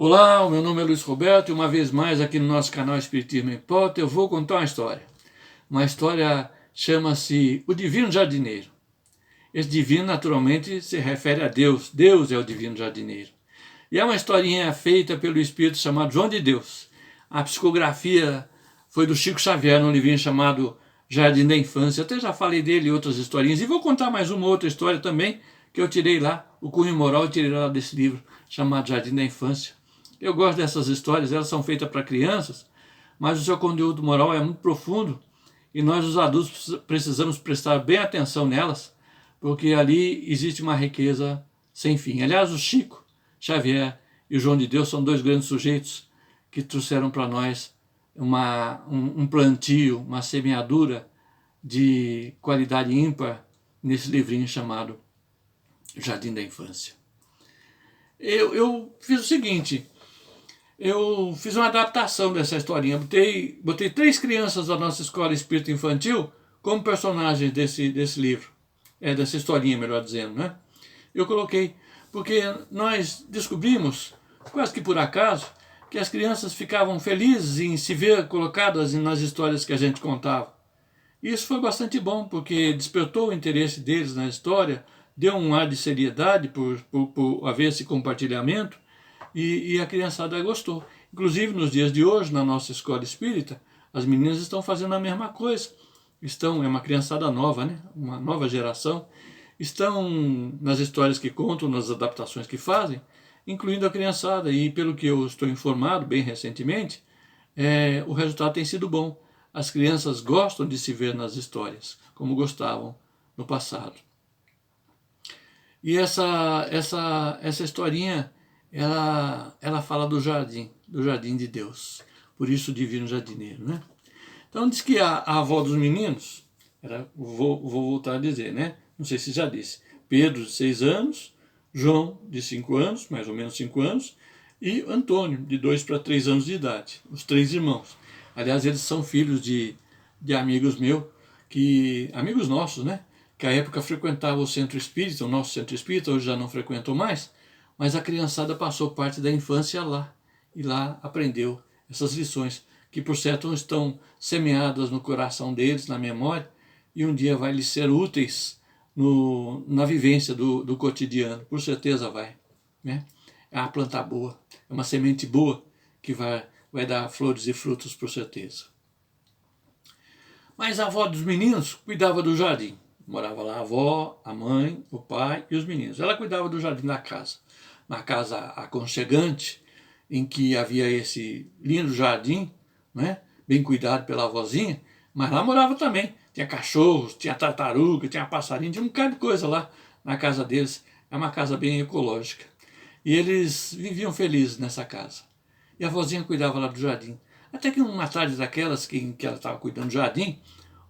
Olá, o meu nome é Luiz Roberto e uma vez mais aqui no nosso canal Espiritismo em Pauta eu vou contar uma história. Uma história chama-se O Divino Jardineiro. Esse divino naturalmente se refere a Deus. Deus é o Divino Jardineiro. E é uma historinha feita pelo espírito chamado João de Deus. A psicografia foi do Chico Xavier num livrinho chamado Jardim da Infância. Eu até já falei dele em outras historinhas. E vou contar mais uma outra história também que eu tirei lá, o cunho moral eu tirei lá desse livro chamado Jardim da Infância. Eu gosto dessas histórias, elas são feitas para crianças, mas o seu conteúdo moral é muito profundo e nós, os adultos, precisamos prestar bem atenção nelas, porque ali existe uma riqueza sem fim. Aliás, o Chico Xavier e o João de Deus são dois grandes sujeitos que trouxeram para nós um plantio, uma semeadura de qualidade ímpar nesse livrinho chamado Jardim da Infância. Eu fiz o seguinte, eu fiz uma adaptação dessa historinha, botei 3 crianças da nossa escola espírita infantil como personagens desse livro, dessa historinha, melhor dizendo, né? Eu coloquei, porque nós descobrimos, quase que por acaso, que as crianças ficavam felizes em se ver colocadas nas histórias que a gente contava. Isso foi bastante bom, porque despertou o interesse deles na história, deu um ar de seriedade por haver esse compartilhamento, e a criançada gostou. Inclusive, nos dias de hoje, na nossa escola espírita, as meninas estão fazendo a mesma coisa. É uma criançada nova, né? Uma nova geração. Estão nas histórias que contam, nas adaptações que fazem, incluindo a criançada. E pelo que eu estou informado, bem recentemente, o resultado tem sido bom. As crianças gostam de se ver nas histórias, como gostavam no passado. E essa historinha, ela fala do jardim de Deus. Por isso o Divino Jardineiro, né? Então diz que a avó dos meninos, vou voltar a dizer, né? Não sei se já disse. Pedro, de 6 anos, João, de 5 anos, mais ou menos 5 anos, e Antônio, de 2 para 3 anos de idade. Os 3 irmãos. Aliás, eles são filhos de amigos meus, amigos nossos, né? Que à época frequentavam o centro espírita, o nosso centro espírita, hoje já não frequentam mais, mas a criançada passou parte da infância lá, e lá aprendeu essas lições, que por certo estão semeadas no coração deles, na memória, e um dia vai lhes ser úteis na vivência do cotidiano, por certeza vai. Né? É uma planta boa, é uma semente boa, que vai dar flores e frutos, por certeza. Mas a avó dos meninos cuidava do jardim. Morava lá a avó, a mãe, o pai e os meninos. Ela cuidava do jardim da casa. Uma casa aconchegante, em que havia esse lindo jardim, né? Bem cuidado pela avózinha, mas lá morava também. Tinha cachorros, tinha tartaruga, tinha passarinho, tinha um bocado de coisa lá na casa deles. É uma casa bem ecológica. E eles viviam felizes nessa casa. E a avózinha cuidava lá do jardim. Até que uma tarde daquelas em que ela estava cuidando do jardim,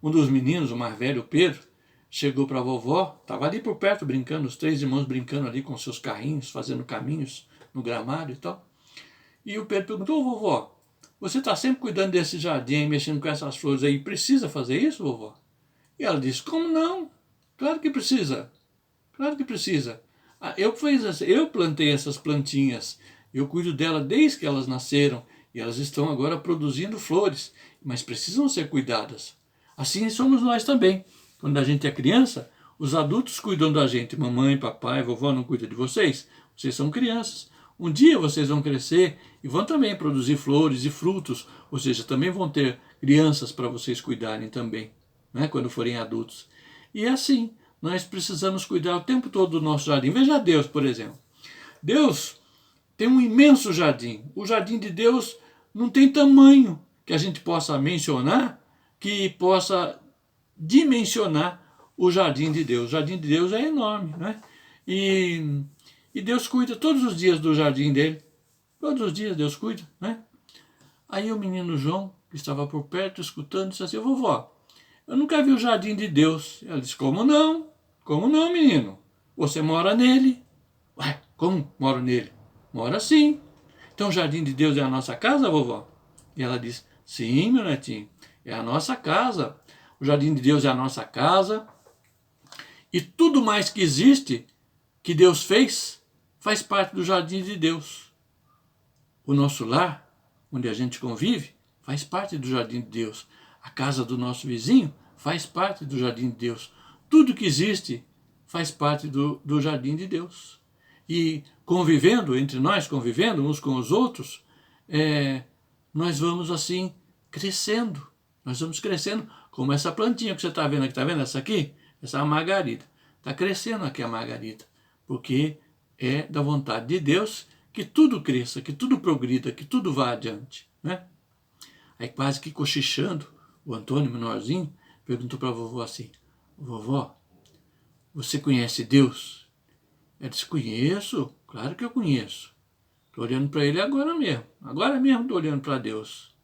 um dos meninos, o mais velho, o Pedro, chegou para a vovó, estava ali por perto brincando, os 3 irmãos brincando ali com seus carrinhos, fazendo caminhos no gramado e tal. E o Pedro perguntou: vovó, você está sempre cuidando desse jardim, mexendo com essas flores aí, precisa fazer isso, vovó? E ela disse: como não? Claro que precisa, claro que precisa. Eu plantei essas plantinhas, eu cuido delas desde que elas nasceram, e elas estão agora produzindo flores, mas precisam ser cuidadas. Assim somos nós também. Quando a gente é criança, os adultos cuidam da gente. Mamãe, papai, vovó não cuida de vocês. Vocês são crianças. Um dia vocês vão crescer e vão também produzir flores e frutos. Ou seja, também vão ter crianças para vocês cuidarem também, né, quando forem adultos. E é assim, nós precisamos cuidar o tempo todo do nosso jardim. Veja Deus, por exemplo. Deus tem um imenso jardim. O jardim de Deus não tem tamanho que a gente possa mencionar, que possa dimensionar o jardim de Deus. O jardim de Deus é enorme, né? E Deus cuida todos os dias do jardim dele. Todos os dias Deus cuida, né? Aí o menino João, que estava por perto escutando, disse assim: vovó, eu nunca vi o jardim de Deus. Ela disse: como não? Como não, menino? Você mora nele. Ué, como moro nele? Mora sim. Então o jardim de Deus é a nossa casa, vovó? E ela disse: sim, meu netinho, é a nossa casa. O jardim de Deus é a nossa casa. E tudo mais que existe, que Deus fez, faz parte do jardim de Deus. O nosso lar, onde a gente convive, faz parte do jardim de Deus. A casa do nosso vizinho faz parte do jardim de Deus. Tudo que existe faz parte do jardim de Deus. E convivendo, entre nós, convivendo uns com os outros, nós vamos assim crescendo. Nós vamos crescendo, como essa plantinha que você está vendo aqui. Está vendo essa aqui? Essa é a margarida. Está crescendo aqui a margarida, porque é da vontade de Deus que tudo cresça, que tudo progrida, que tudo vá adiante, né? Aí quase que cochichando, o Antônio, menorzinho, perguntou para a vovó assim: vovó, você conhece Deus? Ela disse: conheço, claro que eu conheço. Estou olhando para ele agora mesmo estou olhando para Deus.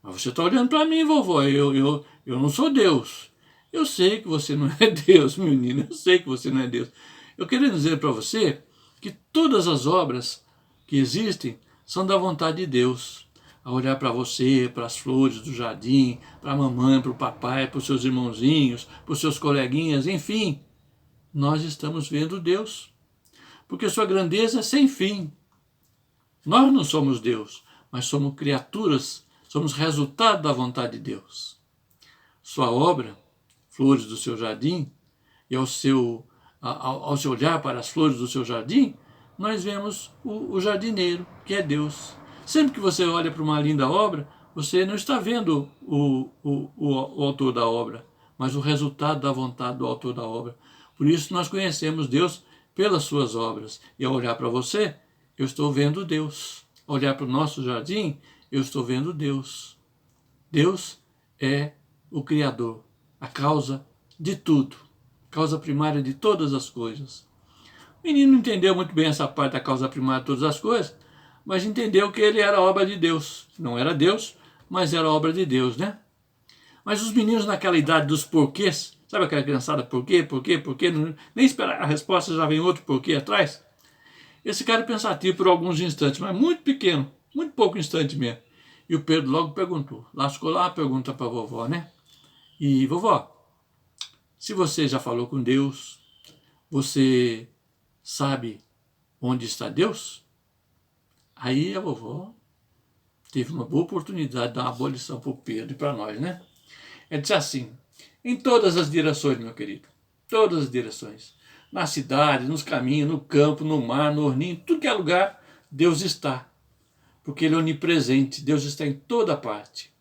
Mas você está olhando para mim, vovó, eu não sou Deus. Eu sei que você não é Deus, menina, eu sei que você não é Deus. Eu quero dizer para você que todas as obras que existem são da vontade de Deus. A olhar para você, para as flores do jardim, para a mamãe, para o papai, para os seus irmãozinhos, para os seus coleguinhas, enfim, nós estamos vendo Deus. Porque sua grandeza é sem fim. Nós não somos Deus, mas somos criaturas, somos resultado da vontade de Deus. Sua obra, flores do seu jardim, e ao se olhar para as flores do seu jardim, nós vemos o jardineiro, que é Deus. Sempre que você olha para uma linda obra, você não está vendo o autor da obra, mas o resultado da vontade do autor da obra. Por isso nós conhecemos Deus pelas suas obras. E ao olhar para você, eu estou vendo Deus. Ao olhar para o nosso jardim, eu estou vendo Deus. Deus é o Criador, a causa de tudo, causa primária de todas as coisas. O menino não entendeu muito bem essa parte da causa primária de todas as coisas, mas entendeu que ele era obra de Deus. Não era Deus, mas era obra de Deus, né? Mas os meninos naquela idade dos porquês, sabe aquela criançada, por quê, nem esperar a resposta, já vem outro porquê atrás. Esse cara é pensativo por alguns instantes, mas muito pequeno, muito pouco instante mesmo. E o Pedro logo perguntou, lascou lá a pergunta para a vovó, né? E vovó, se você já falou com Deus, você sabe onde está Deus? Aí a vovó teve uma boa oportunidade de dar uma boa lição para o Pedro e para nós, né? Ela disse assim: em todas as direções, meu querido, todas as direções, na cidade, nos caminhos, no campo, no mar, no horninho, tudo que é lugar, Deus está, porque Ele é onipresente, Deus está em toda parte.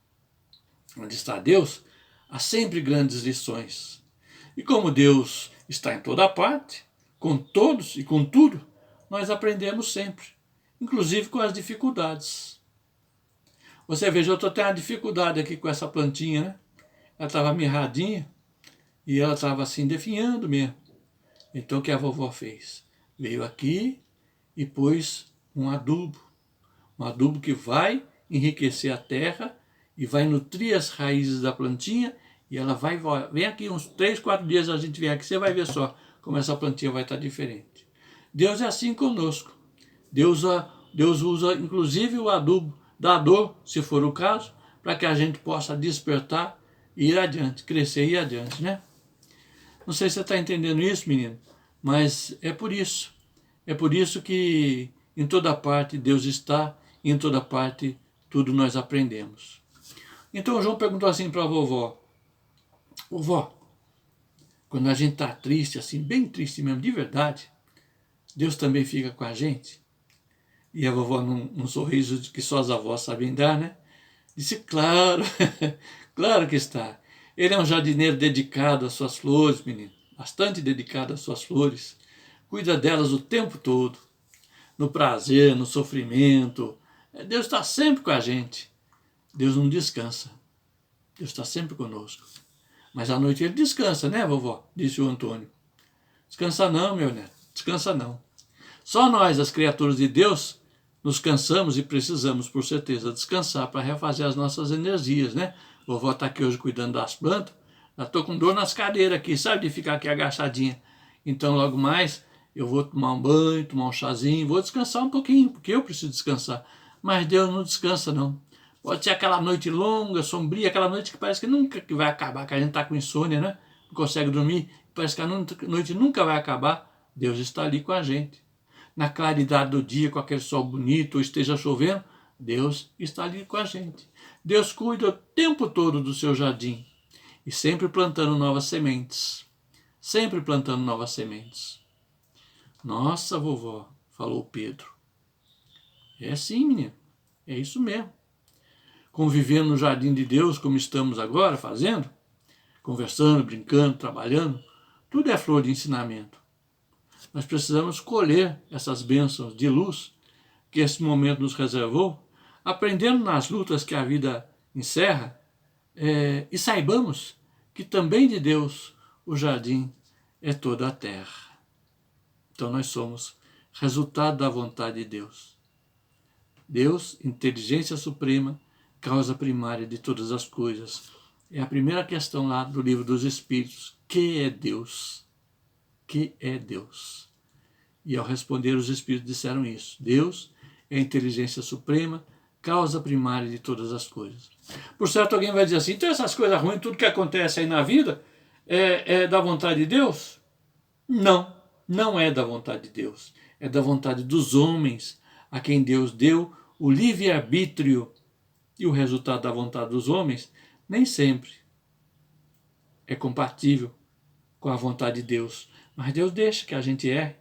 Onde está Deus, há sempre grandes lições. E como Deus está em toda parte, com todos e com tudo, nós aprendemos sempre, inclusive com as dificuldades. Você veja, eu estou tendo uma dificuldade aqui com essa plantinha, né? Ela estava mirradinha e ela estava assim definhando mesmo. Então o que a vovó fez? Veio aqui e pôs um adubo que vai enriquecer a terra e vai nutrir as raízes da plantinha, e ela vem aqui uns 3, 4 dias a gente vem aqui, você vai ver só como essa plantinha vai estar diferente. Deus é assim conosco. Deus usa inclusive o adubo da dor, se for o caso, para que a gente possa despertar e ir adiante, crescer e ir adiante, né? Não sei se você está entendendo isso, menino, mas é por isso. É por isso que em toda parte Deus está, e em toda parte tudo nós aprendemos. Então o João perguntou assim para a vovó: vovó, quando a gente está triste, assim, bem triste mesmo, de verdade, Deus também fica com a gente? E a vovó, num sorriso que só as avós sabem dar, né? Disse: claro, claro que está. Ele é um jardineiro dedicado às suas flores, menino, bastante dedicado às suas flores. Cuida delas o tempo todo, no prazer, no sofrimento. Deus está sempre com a gente. Deus não descansa. Deus está sempre conosco. Mas à noite ele descansa, né, vovó? Disse o Antônio. Descansa não, meu neto, descansa não. Só nós, as criaturas de Deus, nos cansamos e precisamos, por certeza, descansar para refazer as nossas energias, né? Vovó está aqui hoje cuidando das plantas. Já estou com dor nas cadeiras aqui, sabe, de ficar aqui agachadinha. Então, logo mais, eu vou tomar um banho, tomar um chazinho, vou descansar um pouquinho, porque eu preciso descansar. Mas Deus não descansa, não. Pode ser aquela noite longa, sombria, aquela noite que parece que nunca vai acabar, que a gente está com insônia, né? Não consegue dormir, parece que a noite nunca vai acabar. Deus está ali com a gente. Na claridade do dia, com aquele sol bonito, ou esteja chovendo, Deus está ali com a gente. Deus cuida o tempo todo do seu jardim e sempre plantando novas sementes. Sempre plantando novas sementes. Nossa, vovó, falou Pedro. É sim, menino. É isso mesmo. Convivendo no jardim de Deus como estamos agora fazendo, conversando, brincando, trabalhando, tudo é flor de ensinamento. Nós precisamos colher essas bênçãos de luz que esse momento nos reservou, aprendendo nas lutas que a vida encerra, e saibamos que também de Deus o jardim é toda a terra. Então nós somos resultado da vontade de Deus. Deus, inteligência suprema, causa primária de todas as coisas. É a primeira questão lá do livro dos Espíritos. Que é Deus? Que é Deus? E ao responder, os Espíritos disseram isso. Deus é a inteligência suprema, causa primária de todas as coisas. Por certo, alguém vai dizer assim, então essas coisas ruins, tudo que acontece aí na vida, é da vontade de Deus? Não, não é da vontade de Deus. É da vontade dos homens, a quem Deus deu o livre-arbítrio. E o resultado da vontade dos homens nem sempre é compatível com a vontade de Deus. Mas Deus deixa que a gente erre,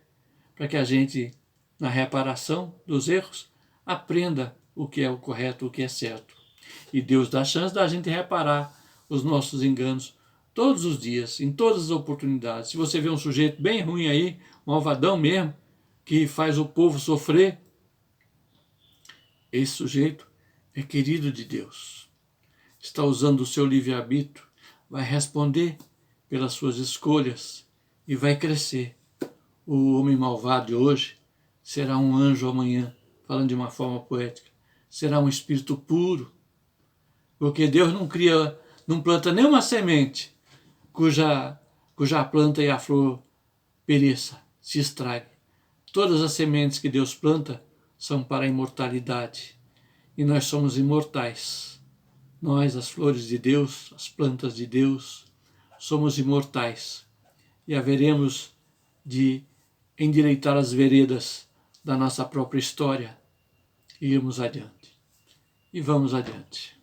para que a gente, na reparação dos erros, aprenda o que é o correto, o que é certo. E Deus dá a chance da gente reparar os nossos enganos todos os dias, em todas as oportunidades. Se você vê um sujeito bem ruim aí, um malvadão mesmo, que faz o povo sofrer, esse sujeito é querido de Deus. Está usando o seu livre-arbítrio, vai responder pelas suas escolhas e vai crescer. O homem malvado de hoje será um anjo amanhã, falando de uma forma poética. Será um espírito puro, porque Deus não planta nenhuma semente cuja planta e a flor pereça, se estrague. Todas as sementes que Deus planta são para a imortalidade. E nós somos imortais. Nós, as flores de Deus, as plantas de Deus, somos imortais. E haveremos de endireitar as veredas da nossa própria história e irmos adiante. E vamos adiante.